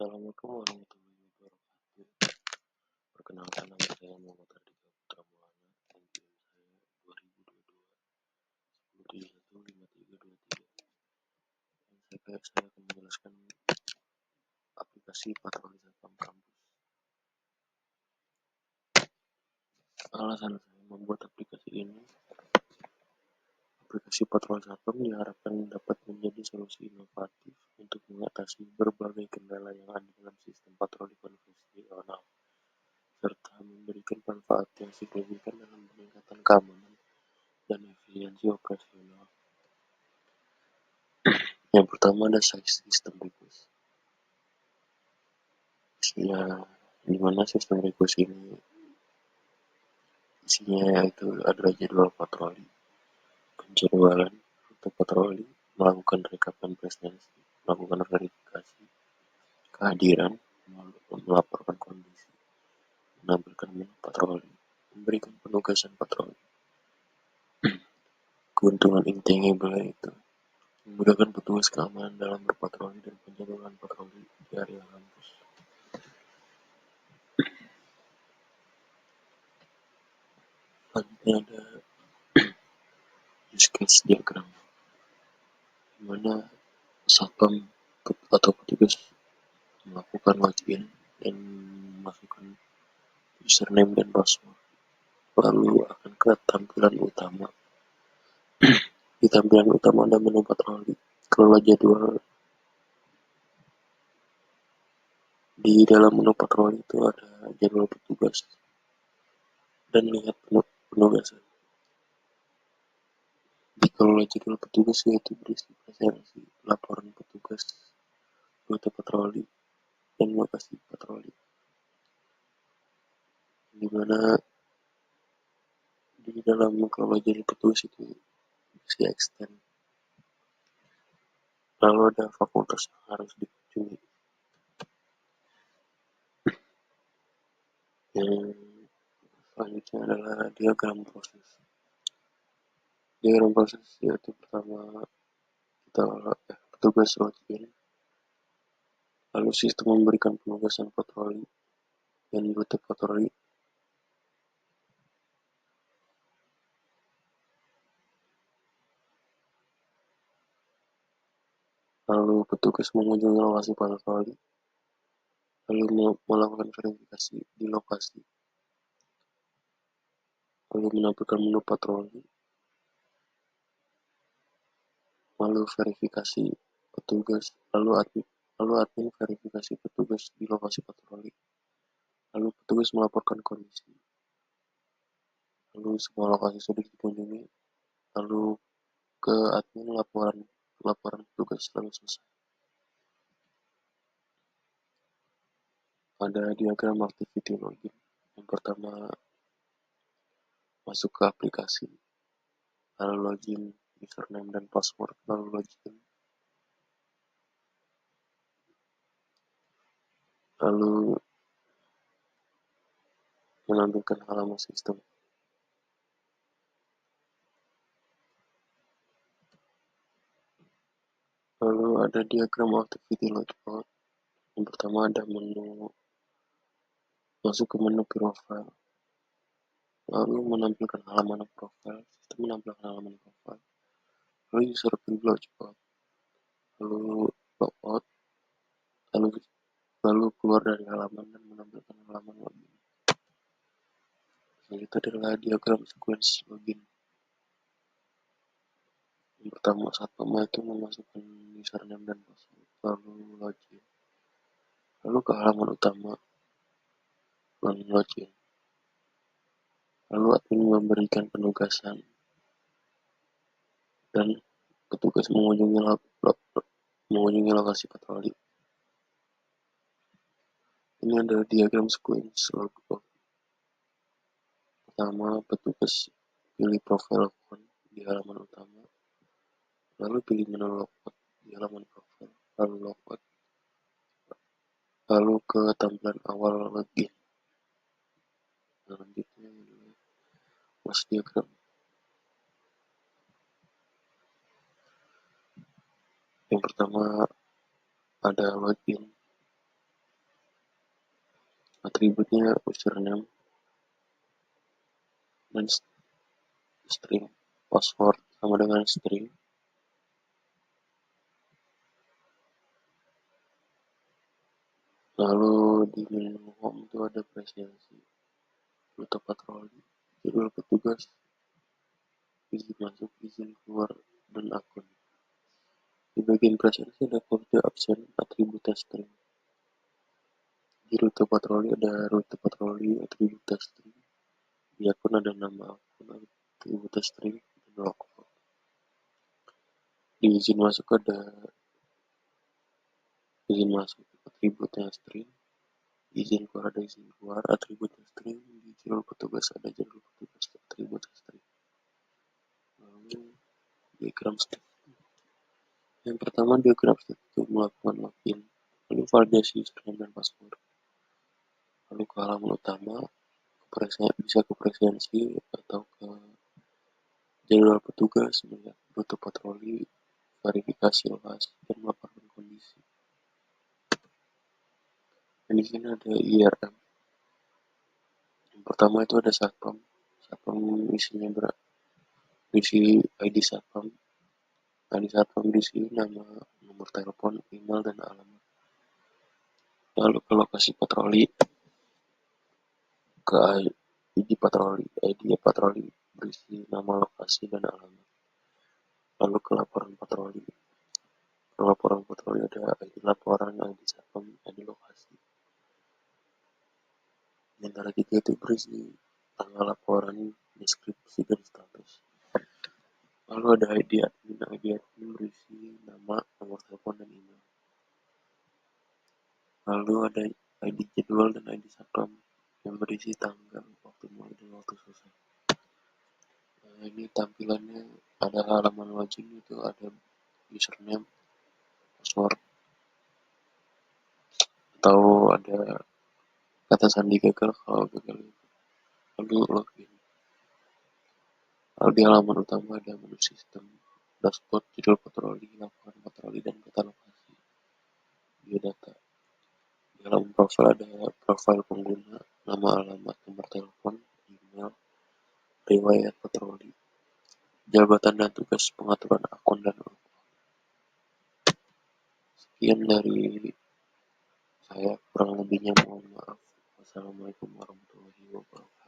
Assalamualaikum warahmatullahi wabarakatuh. Perkenalkan, nama saya Muhammad Radika Putra Maulana. NPM saya 2022 10315323. Saya akan menjelaskan aplikasi patroli satpam kampus. Alasan saya membuat aplikasi patroli satpam diharapkan dapat menjadi solusi inovatif untuk mengatasi berbagai kendala yang ada dalam sistem patroli konvensional, serta memberikan manfaat yang signifikan dalam peningkatan keamanan dan efisiensi operasional. Yang pertama ada sistem request. Di mana sistem request ini isinya yaitu adalah jadwal patroli, penjadwalan untuk patroli, melakukan rekap dan prestasi, melakukan verifikasi kehadiran, melaporkan kondisi, menampilkan menu patroli, memberikan penugasan patroli. Keuntungan intangible itu memudahkan petugas keamanan dalam berpatroli dan penjadwalan patroli di area kampus. Selanjutnya ada use case diagram, di mana satpam atau petugas melakukan login dan memasukkan username dan password, lalu akan ke tampilan utama. Di tampilan utama ada menu patroli, kelola jadwal. Di dalam menu patroli itu ada jadwal petugas dan lihat penugasan. Di kelola jadwal petugas yaitu berisi presensi, laporan petugas, rute patroli, dan lokasi patroli. Di mana di dalam kelola jadwal petugas itu bisa extend. Lalu ada fakultas yang harus dikunjungi. Yang selanjutnya adalah diagram proses. Diagram proses yaitu pertama petugas login, lalu sistem memberikan penugasan patroli dan rute patroli. Lalu petugas mengunjungi lokasi patroli, lalu melakukan verifikasi di lokasi, lalu menampilkan menu patroli, lalu verifikasi petugas, lalu admin verifikasi petugas di lokasi patroli, lalu petugas melaporkan kondisi, lalu semua lokasi sudah dikunjungi, lalu ke admin laporan petugas lalu selesai. Ada diagram activity login. Yang pertama, masuk ke aplikasi, lalu login, username dan password, lalu login, lalu menampilkan halaman sistem. Lalu ada diagram activity logout. Yang pertama ada masuk ke menu profile, lalu menampilkan halaman profile, sistem menampilkan halaman profile, lalu user preload cepat, lalu logout, lalu keluar dari halaman dan menampilkan halaman login. Selanjutnya adalah diagram sequence login. Yang pertama, satpam itu memasukkan username dan password, lalu login, lalu ke halaman utama, lalu login, lalu admin memberikan penugasan dan petugas mengunjungi lokasi patroli. Ini adalah diagram sequence logout. Pertama, petugas pilih profil akun di halaman utama, lalu pilih menu logout di halaman profil, lalu logout, lalu ke tampilan awal login. Selanjutnya mas diagram. Yang pertama ada login, Atributnya username dan string. Password sama dengan string. Lalu di menu home itu ada presensi, rute patroli, jadwal petugas, izin masuk, izin keluar, dan akun. Di bagian presensi ada kode absen, atribut string. Di rute patroli ada rute patroli, atribut string. Di akun ada nama akun, atribut string, dan logo. Di izin masuk ada izin masuk, atributnya string. Izin keluar ada izin keluar, atributnya string. Di jadwal petugas ada jadwal petugas, atribut string. Lalu diagram step. Yang pertama diagram step itu melakukan login, lalu validasi username dan password. Lalu ke halaman utama, bisa ke presensi atau ke jadwal petugas, melihat rute patroli, verifikasi lokasi, dan melaporkan kondisi. Dan di sini ada IRM. Yang pertama itu ada satpam. Satpam isinya berisi ID satpam. ID satpam di sini nama, nomor telepon, email, dan alamat. Lalu ke lokasi patroli, ke ID patroli. ID patroli berisi nama, lokasi, dan alamat. Lalu ke laporan patroli. Ke laporan patroli ada ID laporan, ID satpam, ID lokasi. Di antara tiga itu berisi tanggal laporan, deskripsi, dan status. Lalu ada ID admin. ID admin berisi nama, nomor telepon, dan email. Lalu ada ID jadwal dan ID satpam yang berisi tanggal, waktu mulai, dan waktu selesai. Nah, ini tampilannya ada halaman login itu ada username, password, atau ada kata sandi gagal kalau gagal itu. Lalu login. Lalu di halaman utama ada menu sistem, dashboard, judul patroli, laporan patroli, dan peta lokasi. Biodata. Di halaman profil ada profil pengguna, nama, alamat, nomor telepon, email, riwayat patroli, jabatan dan tugas, pengaturan akun, dan sekian dari saya, kurang lebihnya mohon maaf. Wassalamualaikum warahmatullahi wabarakatuh.